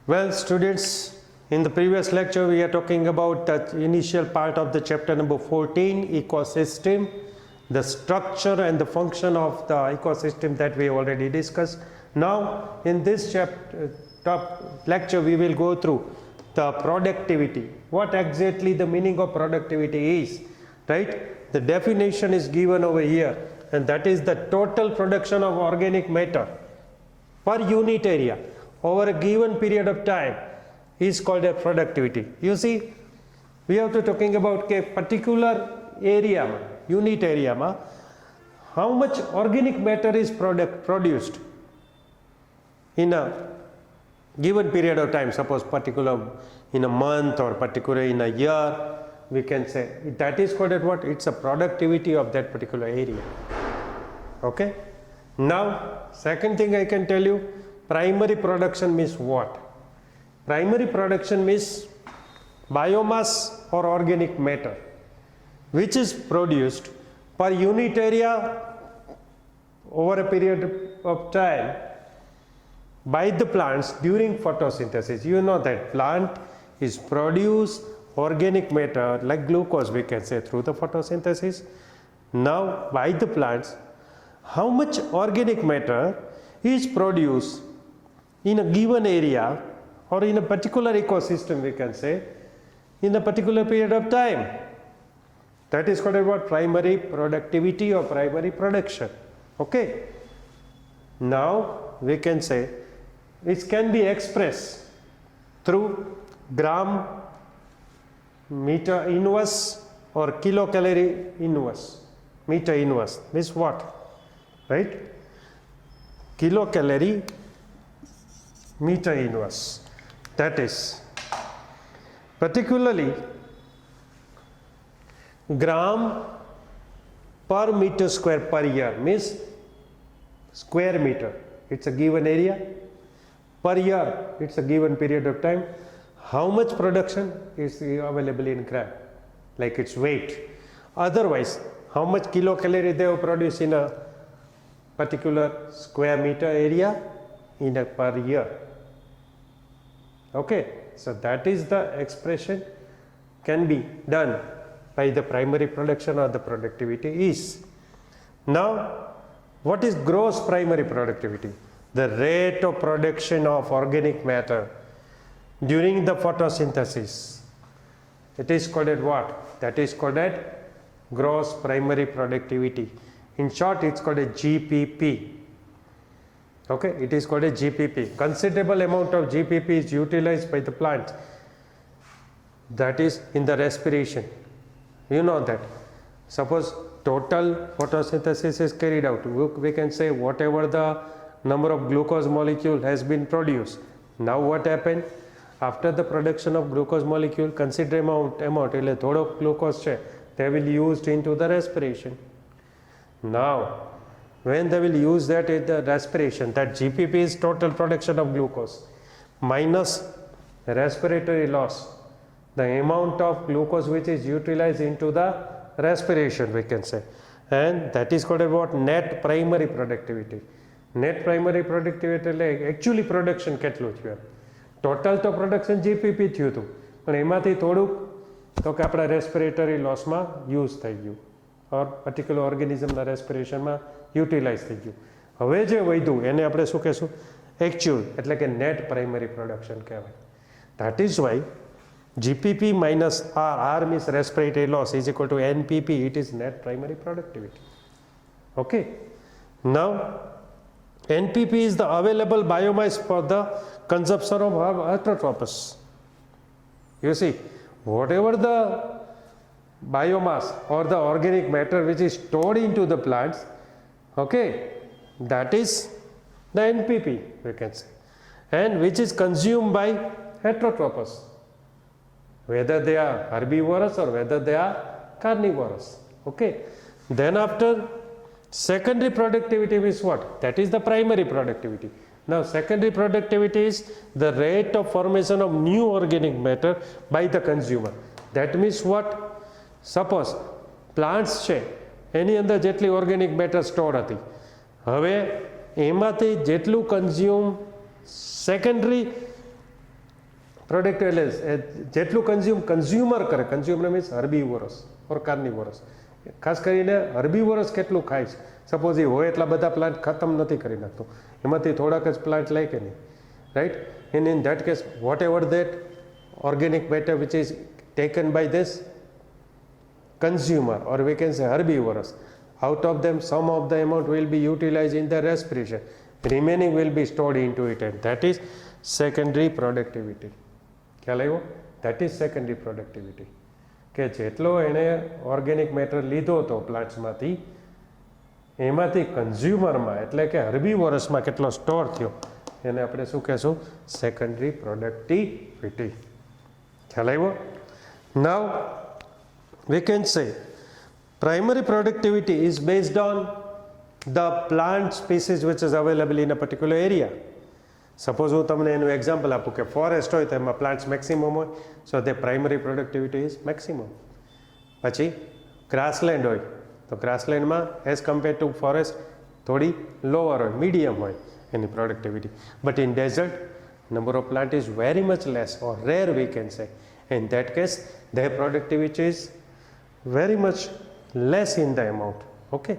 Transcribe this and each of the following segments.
Well, students, in the previous lecture we are talking about the initial part of the chapter number 14, ecosystem, the structure and the function of the ecosystem that we already discussed. Now, in this lecture we will go through the productivity. What exactly the meaning of productivity is, right? The definition is given over here, and that is the total production of organic matter per unit area over a given period of time is called a productivity. You see, we have to talking about a particular area, unit area, how much organic matter is produced in a given period of time, suppose particular in a month or particular in a year, we can say that is called what? It's a productivity of that particular area. Okay. Now, second thing I can tell you, primary production means what? Primary production means biomass or organic matter which is produced per unit area over a period of time by the plants during photosynthesis. You know that plant is produce organic matter like glucose, we can say, through the photosynthesis. Now by the plants, how much organic matter is produced in a given area or in a particular ecosystem, we can say, in a particular period of time. That is called what? Primary productivity or primary production. Okay. Now we can say it can be expressed through gram meter inverse or kilocalorie inverse. Meter inverse means what? Right? Kilocalorie meter inverse. That is particularly gram per meter square per year means square meter. It's a given area. Per year, it's a given period of time. How much production is available in gram, like its weight. Otherwise, how much kilocalorie they have produced in a particular square meter area in a per year. Okay, so that is the expression can be done by the primary production or the productivity is. Now, what is gross primary productivity? The rate of production of organic matter during the photosynthesis. It is called what? That is called gross primary productivity. In short, it's called a GPP. Okay, it is called a GPP. Considerable amount of GPP is utilized by the plant. That is in the respiration. You know that. Suppose total photosynthesis is carried out. We can say whatever the number of glucose molecule has been produced. Now what happened? After the production of glucose molecule, considerable amount એટલે થોડો glucose છે, they will used into the respiration. Now, when they will use that in the respiration, that GPP is total production of glucose minus respiratory loss, the amount of glucose which is utilized into the respiration, we can say, and that is called what? Net primary productivity. Net primary productivity એટલે actually production કેટલું થયું. Total તો production GPP થયું હતું, પણ એમાંથી થોડુંક તો કે આપણા રેસ્પિરેટરી લોસમાં યુઝ થઈ ગયું ઓર પર્ટિક્યુલર ઓર્ગેનિઝમના રેસ્પિરેશનમાં યુટિલાઇઝ થઈ ગયું. હવે જે વધ્યું એને આપણે શું કહેશું? એકચ્યુઅલ, એટલે કે નેટ પ્રાઇમરી પ્રોડક્શન કહેવાય. That is why GPP minus R means respiratory loss is equal to NPP, it is net primary productivity. Okay. Now, NPP is the available biomass for the consumption of heterotrophs. You see, whatever the biomass or the organic matter which is stored into the plants, okay, that is the NPP, we can say, and which is consumed by heterotrophs, whether they are herbivorous or whether they are carnivorous. Okay. Then after, secondary productivity is what? That is the primary productivity. Now secondary productivity is the rate of formation of new organic matter by the consumer. That means what? Suppose plants છે એની અંદર જેટલી organic matter stored હતી, હવે એમાંથી જેટલું consume secondary productive એટલે જેટલું consumer કરે, કન્ઝ્યુમર મીન્સ હર્બીવોરસ ઓર કાર્નિવોરસ, ખાસ કરીને હર્બીવોરસ કેટલું ખાય છે. સપોઝ એ હોય એટલા બધા પ્લાન્ટ ખતમ નથી કરી નાખતું, એમાંથી થોડાક જ પ્લાન્ટ લે કે નહીં, right. And in that case, whatever that organic matter which is taken by this consumer, or we can say herbivorous, out of them some of the amount will be utilized in the respiration, remaining will be stored into it, and that is secondary productivity. ખ્યાલ આવ્યો? That is secondary productivity. કે જેટલો એણે organic matter લીધો હતો પ્લાન્ટ્સમાંથી, એમાંથી કન્ઝ્યુમરમાં એટલે કે હર્બીવોરસમાં કેટલો સ્ટોર થયો, એને આપણે શું કહેશું? Secondary productivity. ખ્યાલ આવ્યો? નાઉ we can say primary productivity is based on the plant species which is available in a particular area. Suppose હું તમને એનું એક્ઝામ્પલ આપું કે ફોરેસ્ટ હોય તો એમાં પ્લાન્ટ્સ મેક્સિમમ હોય, so the primary productivity is maximum. પછી ગ્રાસલેન્ડ હોય તો ગ્રાસલેન્ડમાં એઝ કમ્પેર ટુ ફોરેસ્ટ થોડી લોઅર હોય, મીડિયમ હોય એની productivity. But in desert number of plant is very much less or rare, we can say. In that case their productivity is very much less in the amount. Okay,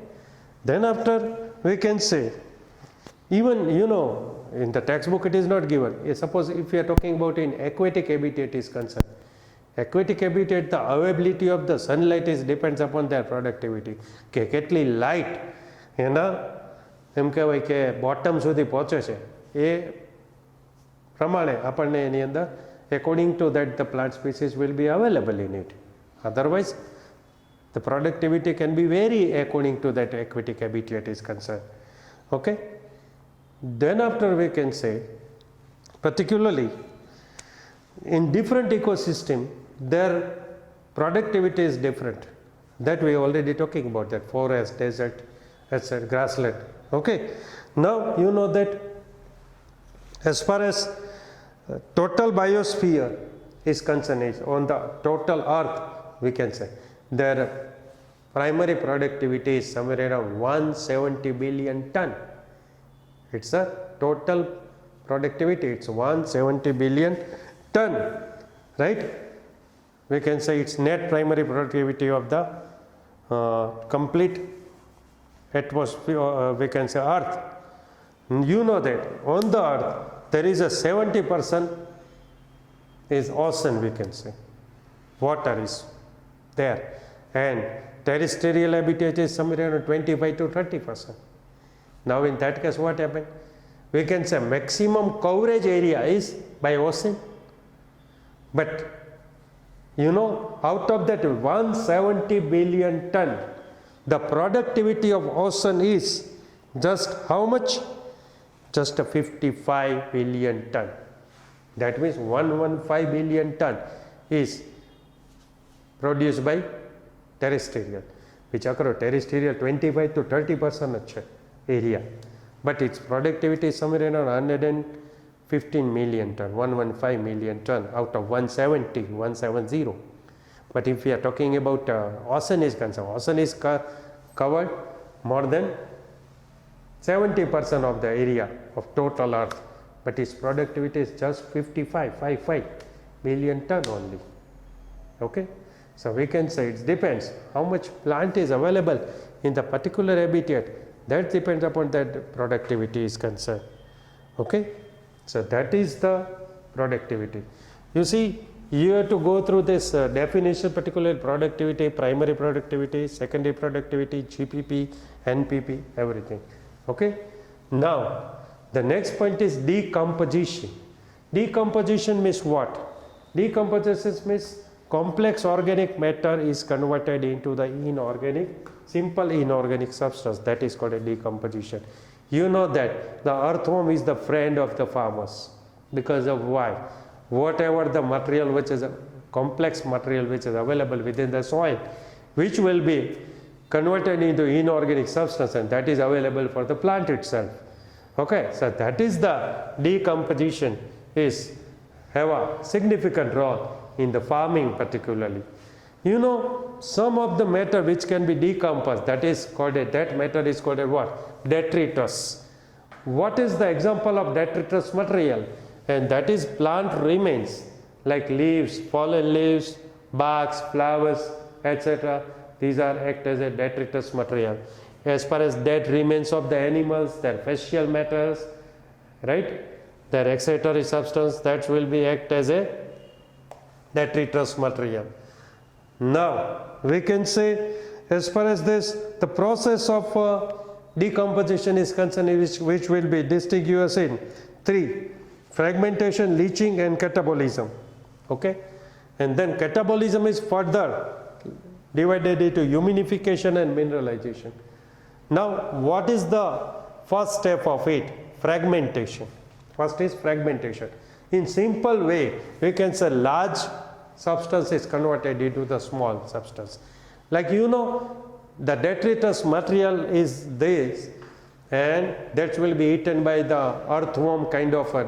then after we can say, even in the textbook it is not given. Suppose if we are talking about in aquatic habitat is concerned, aquatic habitat, the availability of the sunlight is depends upon their productivity. કે કેટલી light એના એમ કહેવાય કે bottom સુધી પહોંચે છે, એ પ્રમાણે આપણને એની અંદર according to that the plant species will be available in it. Otherwise the productivity can be vary according to that aquatic habitat is concerned. Okay, then after we can say particularly in different ecosystem their productivity is different. That we already talking about, that forest, desert, etc., grassland. Okay, now you know that as far as total biosphere is concerned, is on the total earth, we can say their primary productivity is somewhere around 170 billion ton. It's a total productivity, it's 170 billion ton, right. We can say it's net primary productivity of the complete atmosphere, we can say earth. You know that on the earth there is a 70% is ocean, we can say, water is there, and terrestrial habitat is somewhere around 25 to 30%. Now in that case what happened? We can say maximum coverage area is by ocean, but out of that 170 billion ton, the productivity of ocean is just how much? Just a 55 billion ton. That means 115 billion ton is produced by terrestrial. વિચારો terrestrial 25 to 30% જ છે area, but its productivity is somewhere around 115 million ton, 115 million ton out of 170. But if we are talking about ocean is concerned, ocean is covered more than 70% of the area of total earth, but its productivity is just 55 billion ton only. Okay, so we can say it depends how much plant is available in the particular habitat, that depends upon that productivity is concerned. Okay, so that is the productivity. You see, you have to go through this definition, particular productivity, primary productivity, secondary productivity, GPP, NPP, everything. Okay, now the next point is decomposition. Decomposition means what? Decomposition means complex organic matter is converted into the simple inorganic substance. That is called a decomposition. You know that the earthworm is the friend of the farmers, because of why? Whatever the material which is a complex material which is available within the soil, which will be converted into inorganic substance, and that is available for the plant itself. Okay, so that is the decomposition is have a significant role in the farming particularly. Some of the matter which can be decomposed, that matter is called a what? Detritus. What is the example of detritus material? And that is plant remains. like leaves, fallen leaves, barks, flowers, etc. These are act as a detritus material. As far as dead remains of the animals, their facial matters, right, their excretory substance, that will be act as a detritus material. Now we can say, as far as this, the process of decomposition is concerned, which will be distinguished in three: fragmentation, leaching, and catabolism. Okay, and then catabolism is further divided into huminification and mineralization. Now what is the first step of it? Fragmentation. First is fragmentation. In simple way, we can say large substance is converted into the small substance. Like the detritus material is this, and that will be eaten by the earthworm kind of a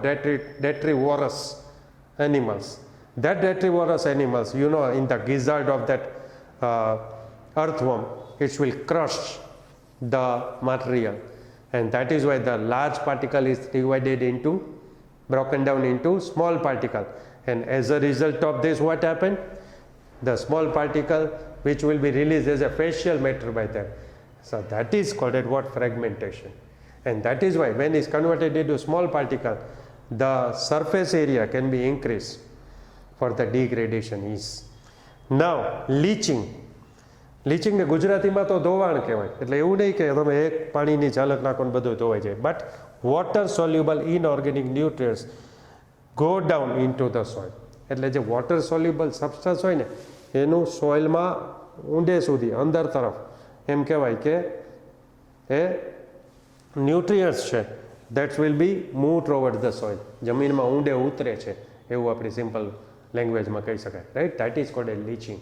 detrivorous animals. That detrivorous animals, in the gizzard of that earthworm, it will crush the material, and that is why the large particle is broken down into small particle, and as a result of this, what happened? The small particle which will be released as a facial matter by them. So that is called what? Fragmentation. And that is why when it is converted into small particle, the surface area can be increased for the degradation ease. Now leaching. Leaching ને ગુજરાતીમાં તો ધોવાણ કહેવાય, એટલે એવું નહીં કે તમે એક પાણીની ઝાલક નાખો ને બધું ધોવાઈ જાય. But water soluble inorganic nutrients go down into the soil. એટલે જે વોટર સોલ્યુબલ સબસ્ટન્સ હોય ને એનું સોઇલમાં ઊંડે સુધી અંદર તરફ એમ કહેવાય કે એ ન્યુટ્રિયન્ટ્સ છે that's will be move toward the soil. જમીનમાં ઊંડે ઉતરે છે એવું આપણી સિમ્પલ લેંગ્વેજમાં કહી શકાય, right? That is called A leaching.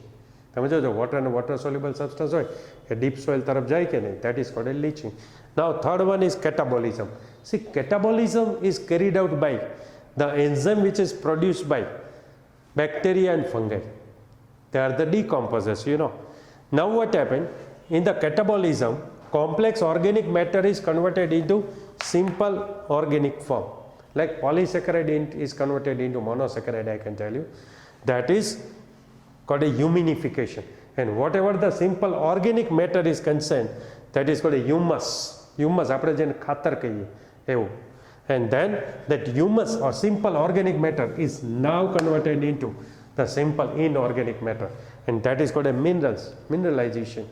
તમે જોજો વોટર અને વોટર સોલ્યુબલ સબસ્ટન્સ હોય એ ડીપ સોઇલ તરફ જાય કે નહીં, that is called A leaching. Now third one is catabolism. C, catabolism is carried out by the enzyme which is produced by bacteria and fungi. They are the decomposers, Now what happened? In the catabolism, complex organic matter is converted into simple organic form. Like polysaccharide is converted into monosaccharide, I can tell you. That is called a huminification. And whatever the simple organic matter is concerned, that is called a humus. Humus, આપણે જેને ખાતર કહીએ એવું. And then that humus or simple organic matter is now converted into the simple inorganic matter, and that is called a mineralization.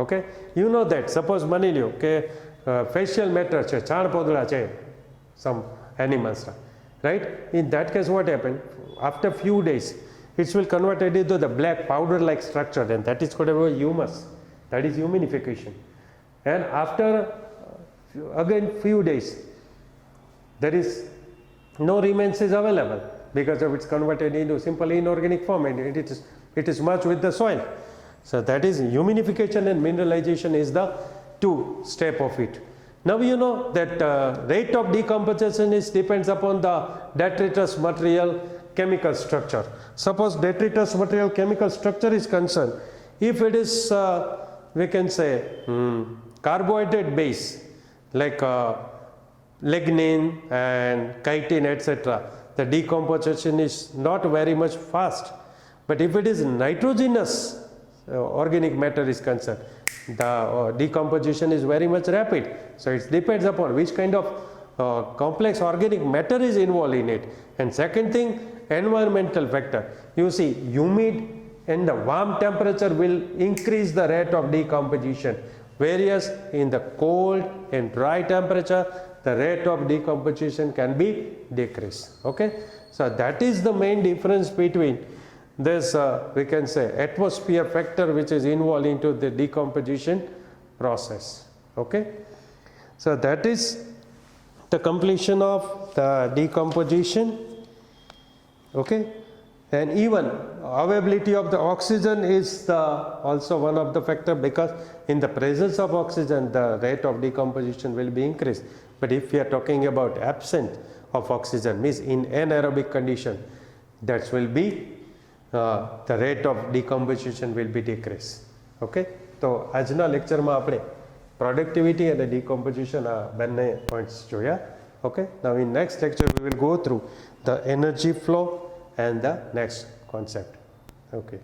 Okay, that suppose માની લ્યો કે facial matter છે, છાણ પોદળા છે some animals, right? In that case what happened? After few days it will convert it into the black powder like structure, and that is called a humus. That is huminification. And after again few days there is no remains is available because of it's converted into simple inorganic form, and it is merged with the soil. So that is huminification, and mineralization is the two step of it. Now that rate of decomposition is depends upon the detritus material chemical structure. Suppose detritus material chemical structure is concerned, if it is we can say carbohydrate base like lignin and chitin, etc., the decomposition is not very much fast. But if it is nitrogenous organic matter is concerned, the decomposition is very much rapid. So it depends upon which kind of complex organic matter is involved in it. And second thing, environmental factor. You see, humid and the warm temperature will increase the rate of decomposition, whereas in the cold and dry temperature the rate of decomposition can be decreased. Okay, so that is the main difference between this we can say atmosphere factor which is involved into the decomposition process. Okay, so that is the completion of the decomposition. Okay, and even availability of the oxygen is also one of the factor, because in the presence of oxygen the rate of decomposition will be increased. But if we are talking about absence of oxygen, means in anaerobic condition, that will be the rate of decomposition will be decreased. Okay, તો આજના લેક્ચરમાં આપણે productivity and the decomposition બંને points જોયા. Okay, now in next lecture we will go through the energy flow and the next concept. Okay.